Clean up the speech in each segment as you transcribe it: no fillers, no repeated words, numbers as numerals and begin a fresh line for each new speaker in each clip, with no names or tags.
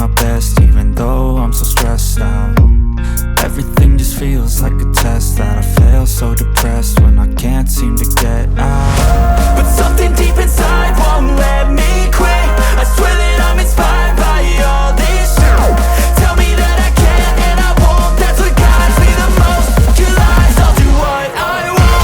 my best, even though I'm so stressed out. Everything just feels like a test that I fail, so depressed when I can't seem to get out. But something deep inside won't let me quit. I swear that I'm inspired by all this shit. Tell me that I can and I won't, that's what guides me the most. Your lies, I'll do what I want.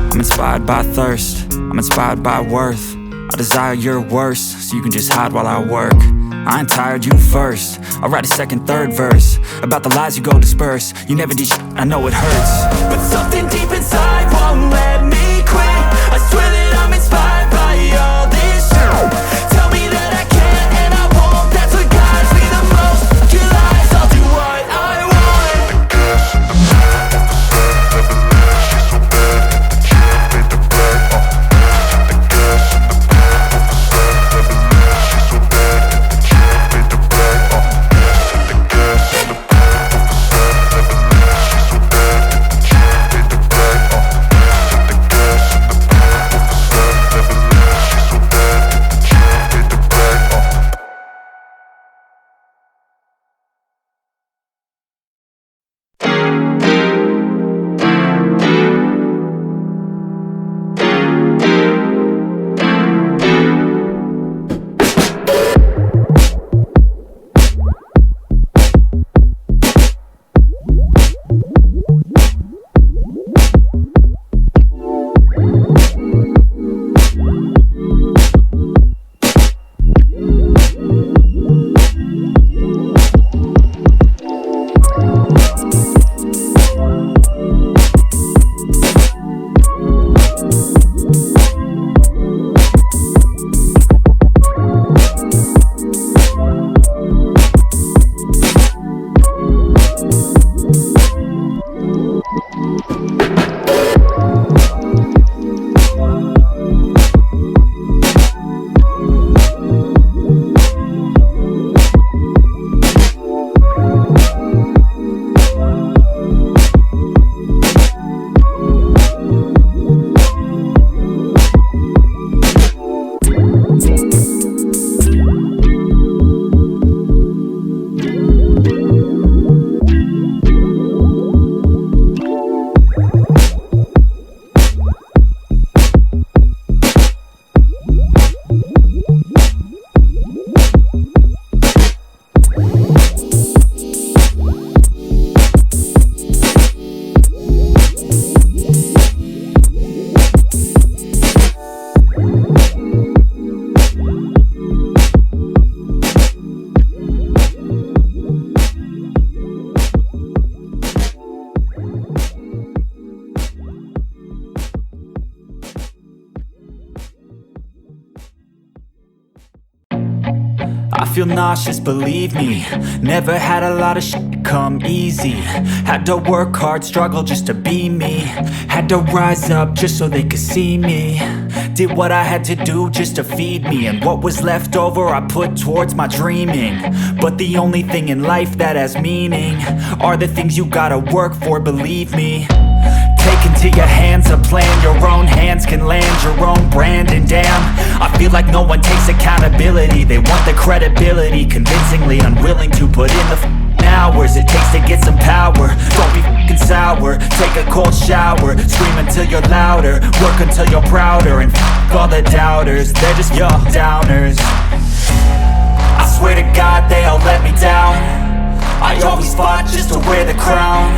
I'm inspired by thirst, I'm inspired by worth. I desire your worst, so you can just hide while I work. I ain't tired, you first. I'll write a second, third verse about the lies you go disperse. You never did shit, I know it hurts. But something deep inside won't let me quit. I swear that I'm inspired by all this shit. Tell me that I can and I won't, that's what guides me the most. Your lies, I'll do what I want. I feel nauseous, believe me. Never had a lot of shit come easy. Had to work hard, struggle just to be me. Had to rise up just so they could see me. Did what I had to do just to feed me, and what was left over I put towards my dreaming. But the only thing in life that has meaning are the things you gotta work for, believe me. Take into your hands a plan, your own hands can land your own brand. And damn, I feel like no one takes accountability. They want the credibility, convincingly unwilling to put in the hours it takes to get some power. Don't be f***ing sour, take a cold shower. Scream until you're louder, work until you're prouder. And f*** all the doubters, they're just your downers. I swear to God they all let me down. I always fought just to wear the crown.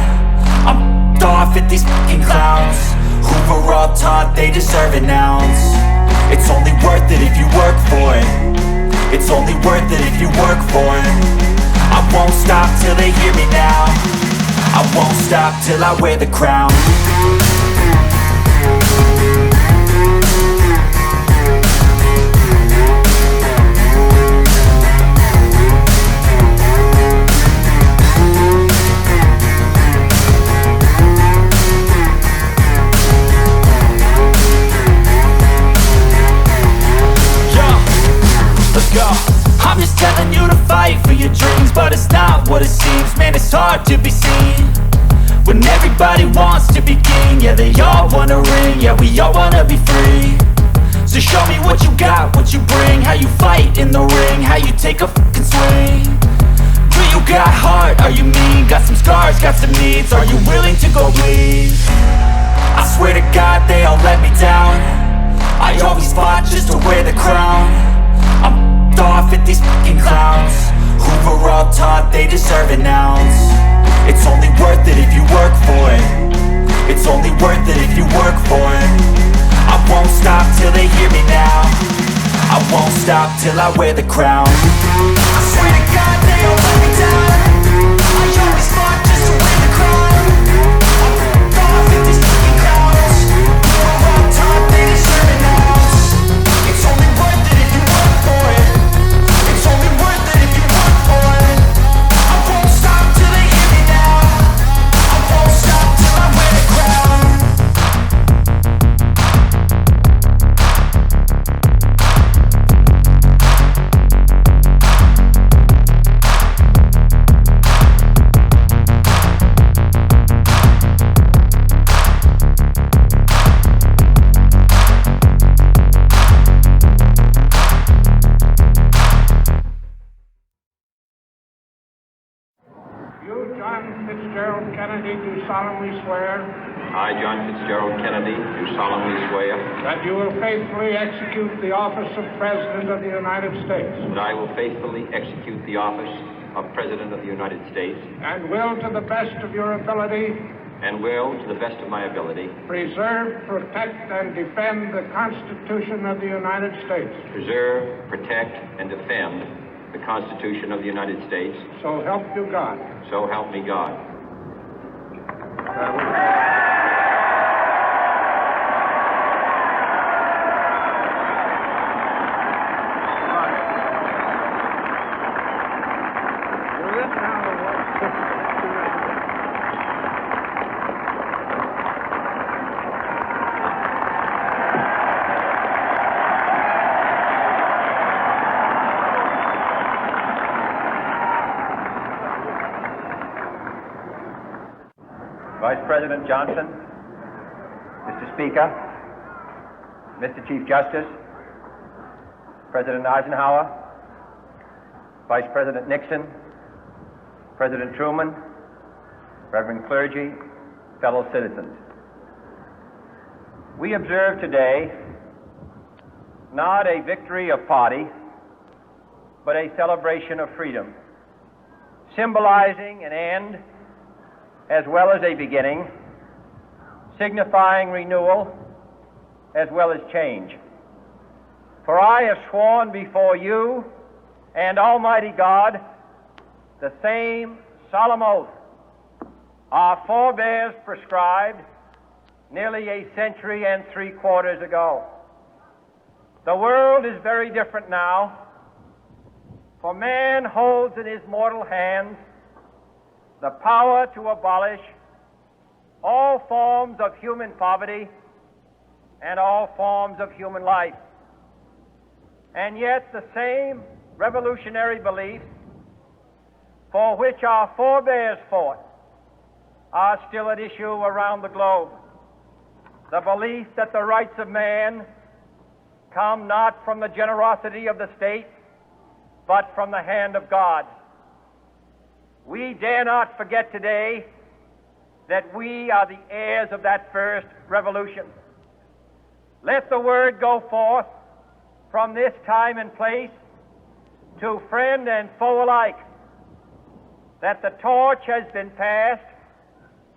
I'm off at these fucking clowns who were all taught they deserve an ounce. It's only worth it if you work for it. It's only worth it if you work for it. I won't stop till they hear me now. I won't stop till I wear the crown. what it seems. Man, it's hard to be seen when everybody wants to be king. Yeah, they all wanna ring, yeah, we all wanna be free. So show me what you got, what you bring, how you fight in the ring, how you take a fucking swing. Do you got heart, are you mean? Got some scars, got some needs, are you willing to go bleed? I swear to God they all let me down. I always fought just to wear the crown. I'm off at these fucking clowns who were all taught they deserve an ounce. It's only worth it if you work for it. It's only worth it if you work for it. I won't stop till they hear me now. I won't stop till I wear the crown. I swear to God they all let me down. I always fought just to wear the crown. I'm off at these fucking clowns who were all taught they deserve an ounce. It's only worth it if you work for it. It's only worth it if you work for it. I won't stop till they hear me now. I won't stop till I wear the crown.
Do solemnly swear
I, John Fitzgerald Kennedy, do solemnly swear
that you will faithfully execute the office of President of the United States
that I will faithfully execute the office of President of the United States
and will, to the best of your ability,
and will, to the best of my ability,
preserve, protect, and defend the Constitution of the United States.
preserve, protect, and defend the Constitution of the United States.
So help you God.
So help me God.
Vice President Johnson, Mr. Speaker, Mr. Chief Justice, President Eisenhower, Vice President Nixon, President Truman, Reverend clergy, fellow citizens. We observe today not a victory of party, but a celebration of freedom, symbolizing an end as well as a beginning, signifying renewal as well as change. For I have sworn before you and Almighty God the same solemn oath our forebears prescribed nearly a century and 3/4 ago. The world is very different now, for man holds in his mortal hands the power to abolish all forms of human poverty and all forms of human life. And yet the same revolutionary beliefs for which our forebears fought are still at issue around the globe. The belief that the rights of man come not from the generosity of the state, but from the hand of God. We dare not forget today that we are the heirs of that first revolution. Let the word go forth from this time and place to friend and foe alike that the torch has been passed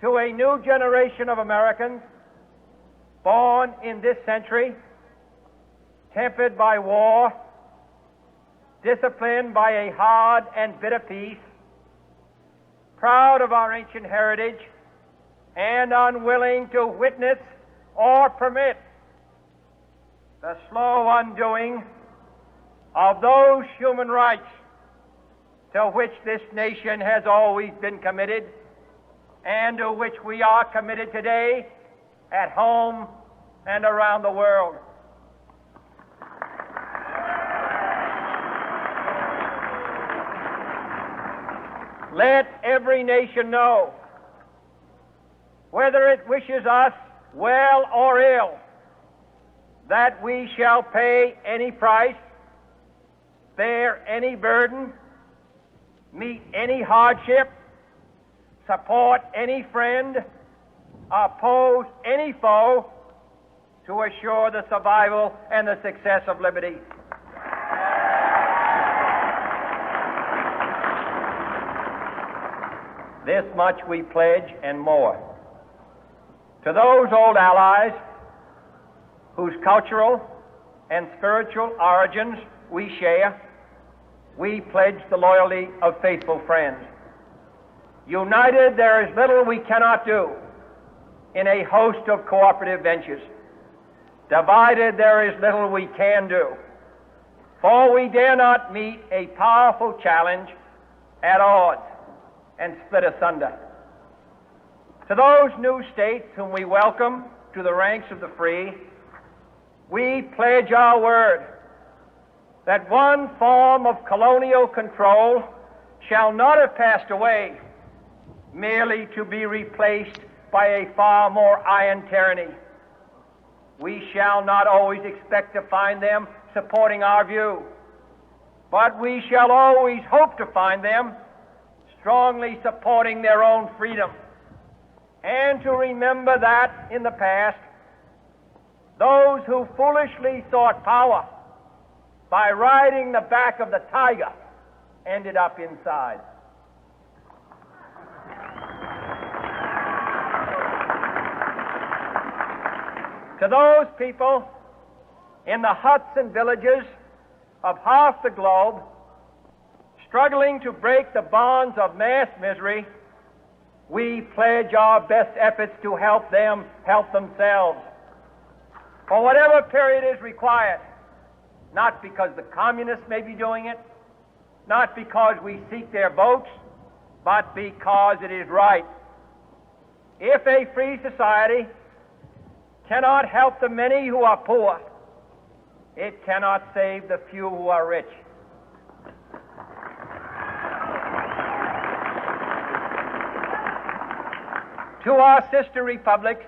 to a new generation of Americans born in this century, tempered by war, disciplined by a hard and bitter peace, proud of our ancient heritage, and unwilling to witness or permit the slow undoing of those human rights to which this nation has always been committed and to which we are committed today at home and around the world. let every nation know, whether it wishes us well or ill, that we shall pay any price, bear any burden, meet any hardship, support any friend, oppose any foe, to assure the survival and the success of liberty. This much we pledge and more. To those old allies whose cultural and spiritual origins we share, we pledge the loyalty of faithful friends. United, there is little we cannot do in a host of cooperative ventures. Divided, there is little we can do, for we dare not meet a powerful challenge at odds and split asunder. To those new states whom we welcome to the ranks of the free, we pledge our word that one form of colonial control shall not have passed away merely to be replaced by a far more iron tyranny. We shall not always expect to find them supporting our view, but we shall always hope to find them strongly supporting their own freedom, and to remember that in the past, those who foolishly sought power by riding the back of the tiger ended up inside. To those people in the huts and villages of half the globe struggling to break the bonds of mass misery, we pledge our best efforts to help them help themselves for whatever period is required, not because the communists may be doing it, not because we seek their votes, but because it is right. If a free society cannot help the many who are poor, it cannot save the few who are rich. To our sister republics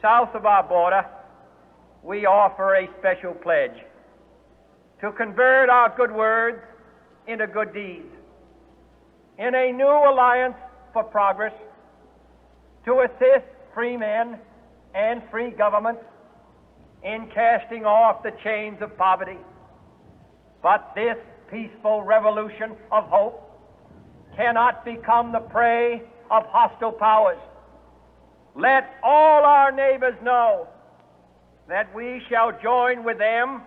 south of our border, we offer a special pledge to convert our good words into good deeds, in a new alliance for progress, to assist free men and free governments in casting off the chains of poverty. But this peaceful revolution of hope cannot become the prey of hostile powers. Let all our neighbors know that we shall join with them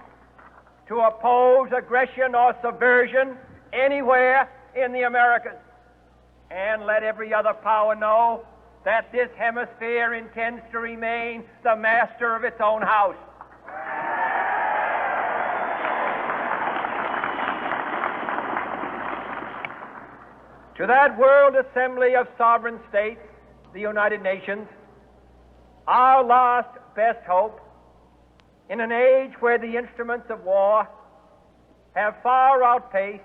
to oppose aggression or subversion anywhere in the Americas. And let every other power know that this hemisphere intends to remain the master of its own house. To that world assembly of sovereign states, the United Nations, our last best hope, in an age where the instruments of war have far outpaced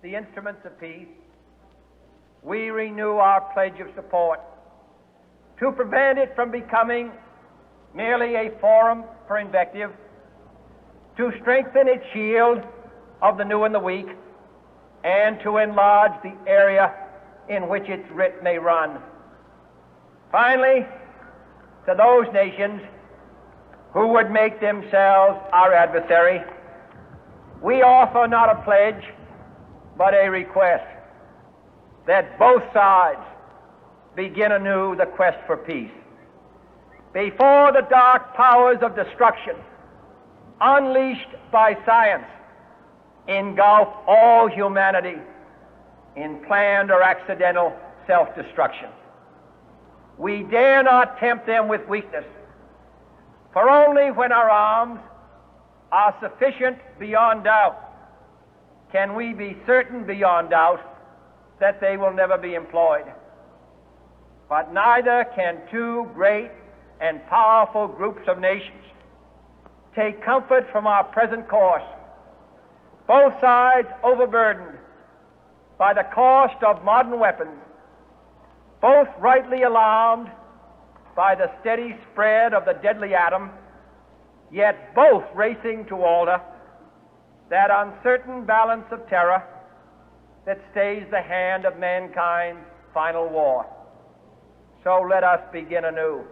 the instruments of peace, we renew our pledge of support to prevent it from becoming merely a forum for invective, to strengthen its shield of the new and the weak, and to enlarge the area in which its writ may run. Finally, to those nations who would make themselves our adversary, we offer not a pledge, but a request that both sides begin anew the quest for peace. Before the dark powers of destruction, unleashed by science, engulf all humanity in planned or accidental self-destruction, we dare not tempt them with weakness, for only when our arms are sufficient beyond doubt can we be certain beyond doubt that they will never be employed. But neither can two great and powerful groups of nations take comfort from our present course, both sides overburdened by the cost of modern weapons, both rightly alarmed by the steady spread of the deadly atom, yet both racing to alter that uncertain balance of terror that stays the hand of mankind's final war. So let us begin anew,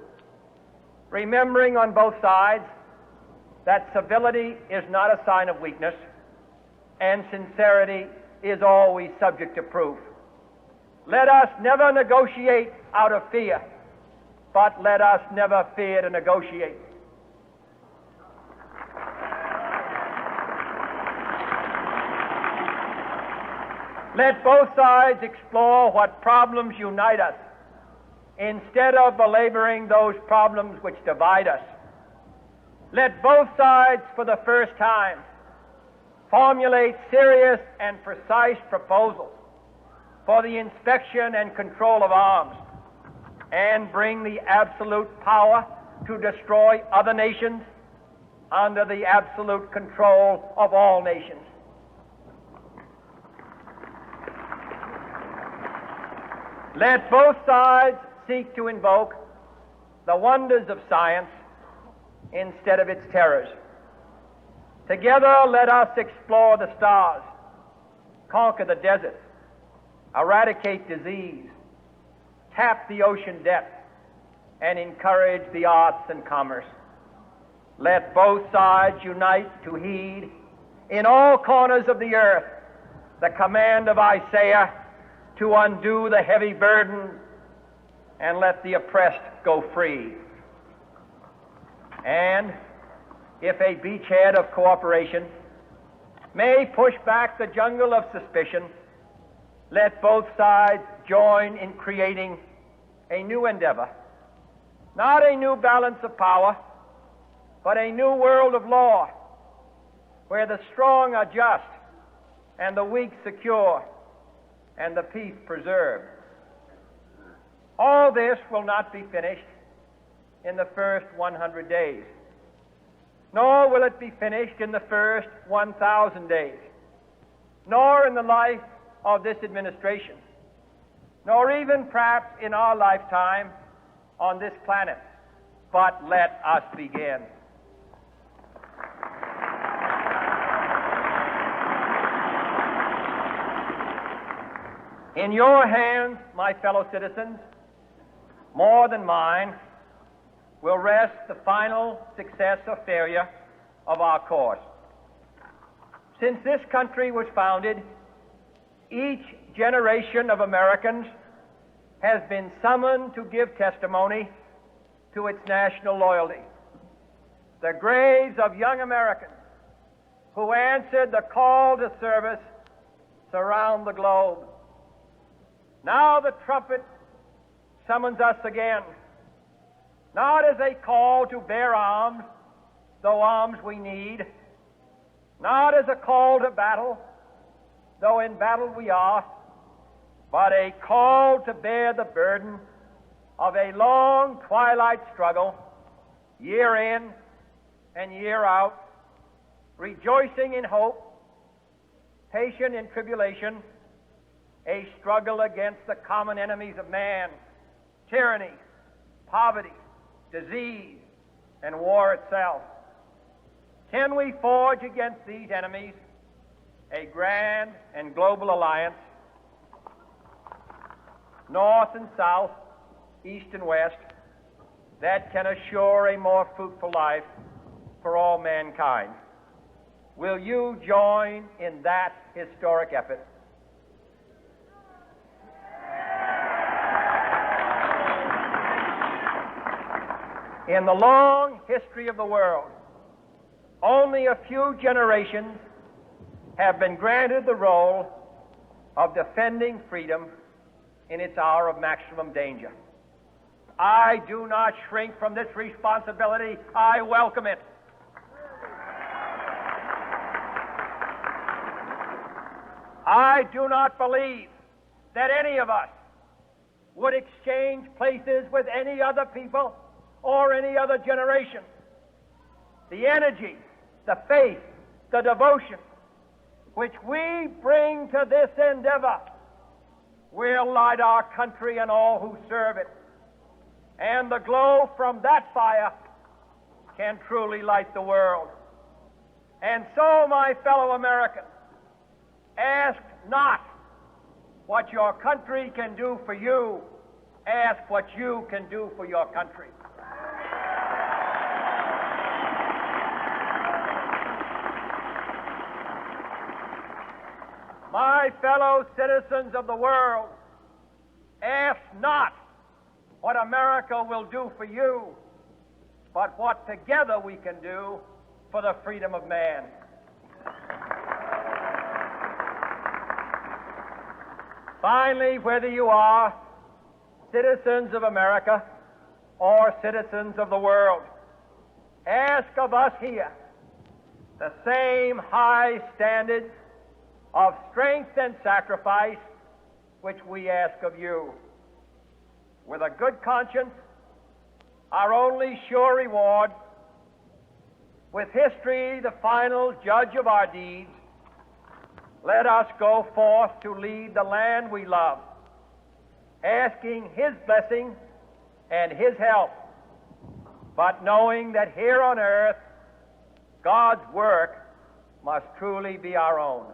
remembering on both sides that civility is not a sign of weakness, and sincerity is always subject to proof. Let us never negotiate out of fear, but let us never fear to negotiate. Let both sides explore what problems unite us, instead of belaboring those problems which divide us. Let both sides, for the first time, formulate serious and precise proposals for the inspection and control of arms, and bring the absolute power to destroy other nations under the absolute control of all nations. Let both sides seek to invoke the wonders of science instead of its terrors. Together, let us explore the stars, conquer the deserts, eradicate disease, tap the ocean depths, and encourage the arts and commerce. Let both sides unite to heed in all corners of the earth the command of Isaiah to undo the heavy burden and let the oppressed go free. And if a beachhead of cooperation may push back the jungle of suspicion, let both sides join in creating a new endeavor, not a new balance of power, but a new world of law, where the strong are just and the weak secure and the peace preserved. All this will not be finished in the first 100 days, nor will it be finished in the first 1,000 days, nor in the life of this administration, nor even perhaps in our lifetime on this planet. But let us begin. In your hands, my fellow citizens, more than mine, will rest the final success or failure of our course. Since this country was founded, each generation of Americans has been summoned to give testimony to its national loyalty. The graves of young Americans who answered the call to service surround the globe. Now the trumpet summons us again, not as a call to bear arms, though arms we need, not as a call to battle, though in battle we are, but a call to bear the burden of a long twilight struggle, year in and year out, rejoicing in hope, patient in tribulation, a struggle against the common enemies of man, tyranny, poverty, disease, and war itself. Can we forge against these enemies a grand and global alliance, north and south, east and west, that can assure a more fruitful life for all mankind? Will you join in that historic effort? In the long history of the world, only a few generations have been granted the role of defending freedom in its hour of maximum danger. I do not shrink from this responsibility. I welcome it. I do not believe that any of us would exchange places with any other people or any other generation. The energy, the faith, the devotion which we bring to this endeavor will light our country and all who serve it. And the glow from that fire can truly light the world. And so, my fellow Americans, ask not what your country can do for you, ask what you can do for your country. My fellow citizens of the world, ask not what America will do for you, but what together we can do for the freedom of man. Finally, whether you are citizens of America or citizens of the world, ask of us here the same high standards of strength and sacrifice which we ask of you. With a good conscience, our only sure reward, with history the final judge of our deeds, let us go forth to lead the land we love, asking His blessing and His help, but knowing that here on earth God's work must truly be our own.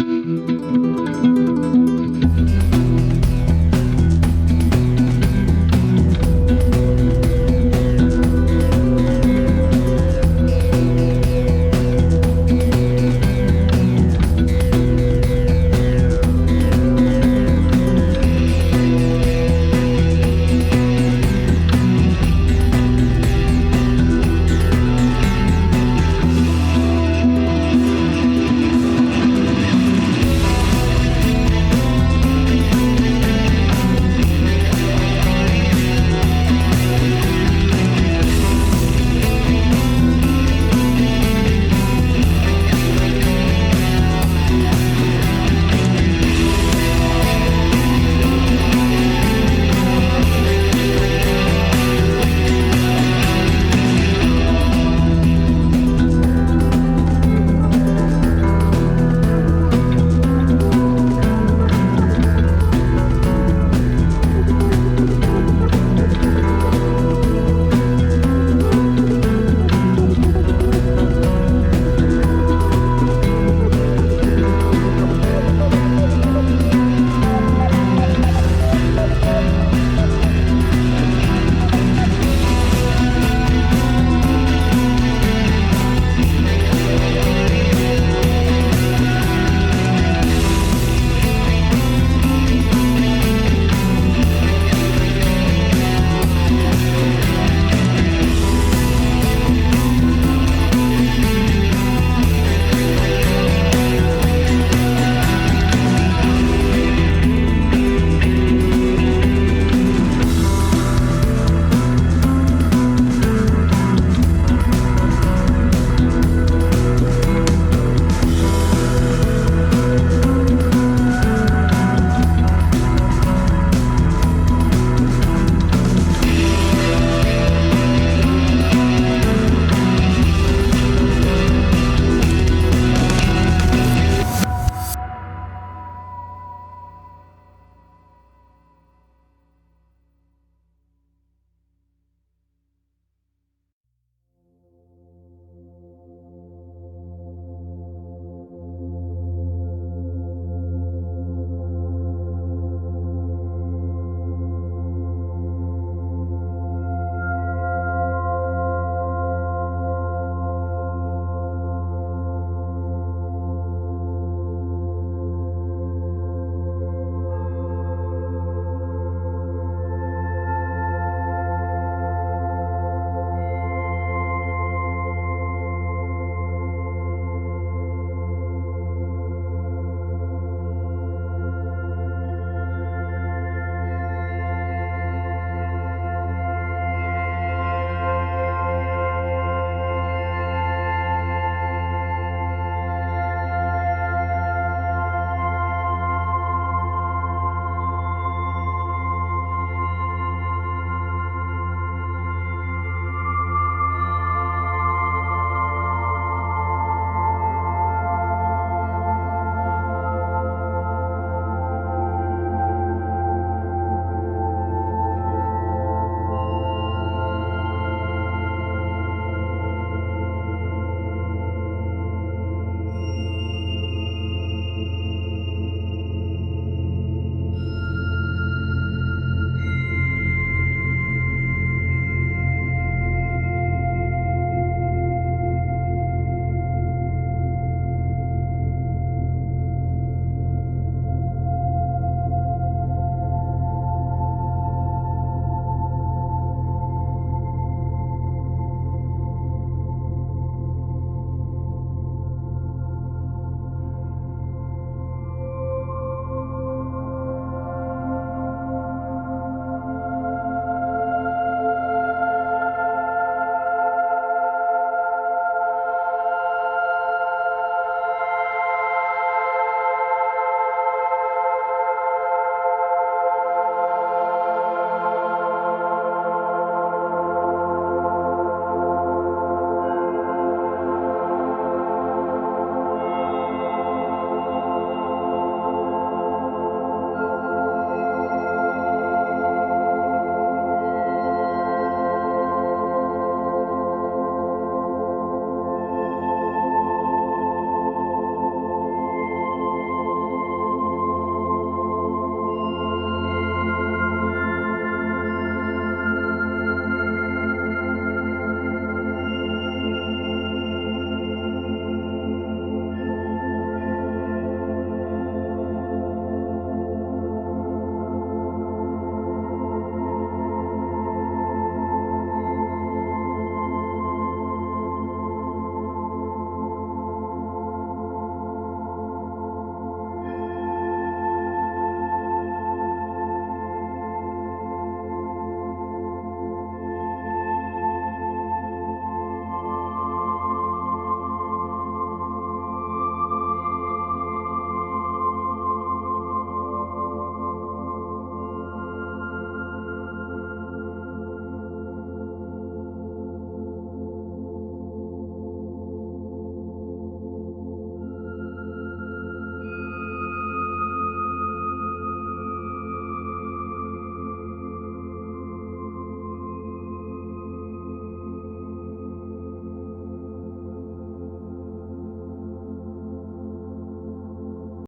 Thank